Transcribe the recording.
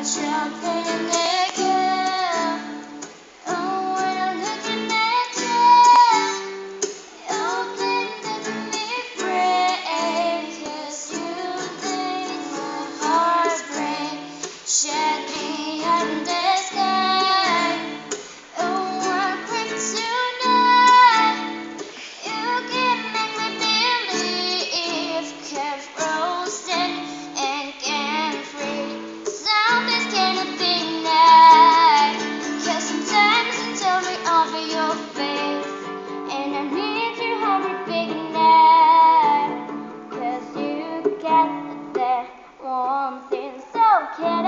Jumping again. Oh, when I'm looking at you, you can make me break. 'Cause you make my heart break. Shed me under the sky. Oh, I'm quick tonight. You can make me believe. Kept roasting and can't free. Something's gonna be nice. 'Cause sometimes you tell me over your face. And I need your heart beating night. 'Cause you got that one thing. So can